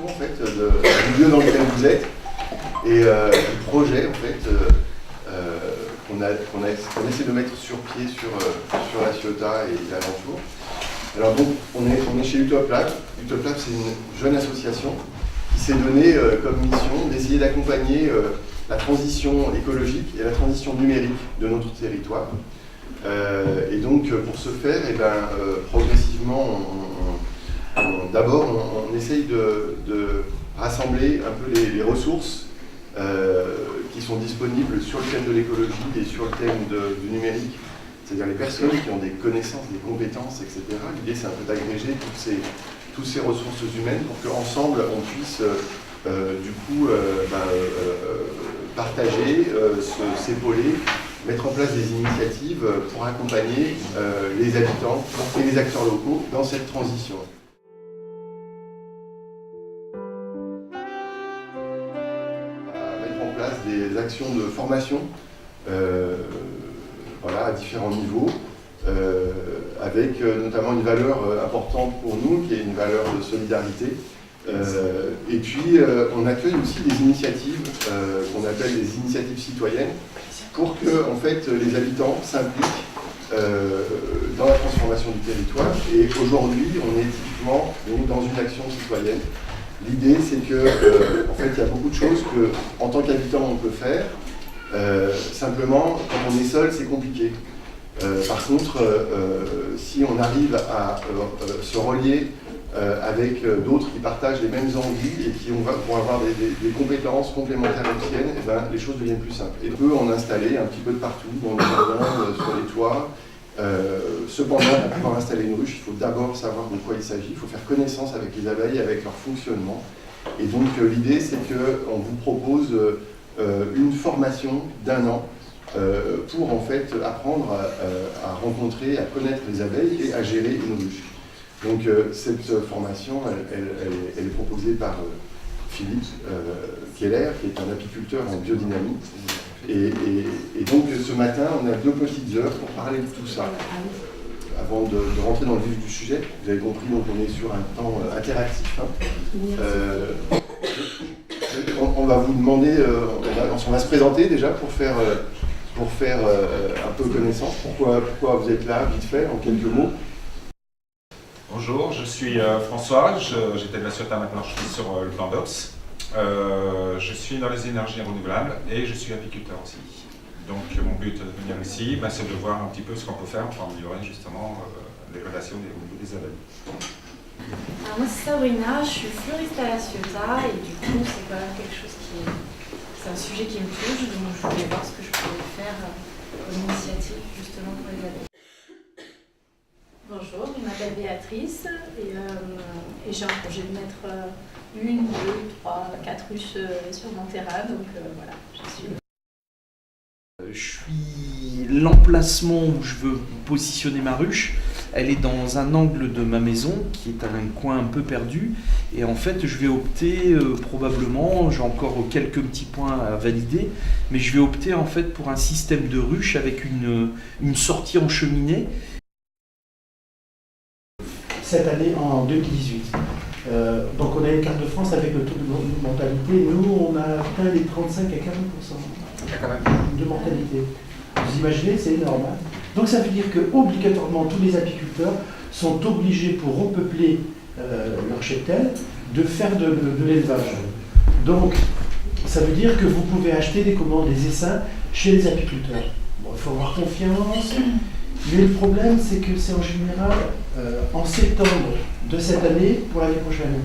compréhension en fait, du lieu dans lequel vous êtes et du projet en fait, qu'on essaie de mettre sur pied sur La Ciotat et l'alentour. Alors donc, on est chez Utoplab. Utoplab, c'est une jeune association qui s'est donnée comme mission d'essayer d'accompagner la transition écologique et la transition numérique de notre territoire. Et donc, pour ce faire, progressivement, d'abord, on essaye de rassembler un peu les ressources qui sont disponibles sur le thème de l'écologie et sur le thème du numérique, c'est-à-dire les personnes qui ont des connaissances, des compétences, etc. L'idée, c'est un peu d'agréger toutes ces ressources humaines pour qu'ensemble, on puisse partager, s'épauler, mettre en place des initiatives pour accompagner les habitants et les acteurs locaux dans cette transition. Mettre en place des actions de formation à différents niveaux, avec notamment une valeur importante pour nous, qui est une valeur de solidarité. Et puis, on accueille aussi des initiatives qu'on appelle des initiatives citoyennes, pour que en fait, les habitants s'impliquent dans la transformation du territoire. Et aujourd'hui, on est typiquement dans une action citoyenne. L'idée, c'est que, en fait, il y a beaucoup de choses qu'en tant qu'habitant, on peut faire. Simplement, quand on est seul, c'est compliqué. Par contre, si on arrive à se relier avec d'autres qui partagent les mêmes envies et qui vont avoir des compétences complémentaires aux siennes, les choses deviennent plus simples. Et on peut en installer un petit peu de partout, dans les jardins, sur les toits. Cependant, pour pouvoir installer une ruche, il faut d'abord savoir de quoi il s'agit, il faut faire connaissance avec les abeilles, avec leur fonctionnement. Et donc l'idée, c'est qu'on vous propose une formation d'1 an pour en fait apprendre à rencontrer, à connaître les abeilles et à gérer une ruche. Donc cette formation, elle est proposée par Philippe Keller, qui est un apiculteur en biodynamie. Et donc ce matin, on a 2 petites heures pour parler de tout ça. Avant de rentrer dans le vif du sujet, vous avez compris, donc on est sur un temps interactif. On va vous demander, on va se présenter déjà pour faire un peu connaissance. Pourquoi vous êtes là, vite fait, en quelques mots. Bonjour, je suis François, j'étais de La Ciotat, maintenant je suis sur le plan d'Ops. Je suis dans les énergies renouvelables et je suis apiculteur aussi. Donc mon but de venir ici, c'est de voir un petit peu ce qu'on peut faire pour améliorer justement les relations au niveau des abeilles. Alors moi c'est Sabrina, je suis fleuriste à La Ciotat et du coup c'est quand même quelque chose c'est un sujet qui me touche, donc je voulais voir ce que je pouvais faire comme initiative justement pour les abeilles. Bonjour, je m'appelle Béatrice et j'ai un projet de mettre 1, 2, 3, 4 ruches sur mon terrain, donc voilà, je suis. L'emplacement où je veux positionner ma ruche, elle est dans un angle de ma maison qui est un coin un peu perdu et en fait je vais opter probablement, j'ai encore quelques petits points à valider, mais je vais opter en fait pour un système de ruche avec une sortie en cheminée. Cette année, en 2018. Donc on a une carte de France avec le taux de mortalité. Nous, on a atteint les 35 à 40% de mortalité. Vous imaginez, c'est énorme. Hein. Donc ça veut dire qu'obligatoirement, tous les apiculteurs sont obligés, pour repeupler leur cheptel, de faire de l'élevage. Donc ça veut dire que vous pouvez acheter des commandes, des essaims chez les apiculteurs. Bon, il faut avoir confiance. Mais le problème, c'est que c'est en général en septembre de cette année pour l'année prochaine.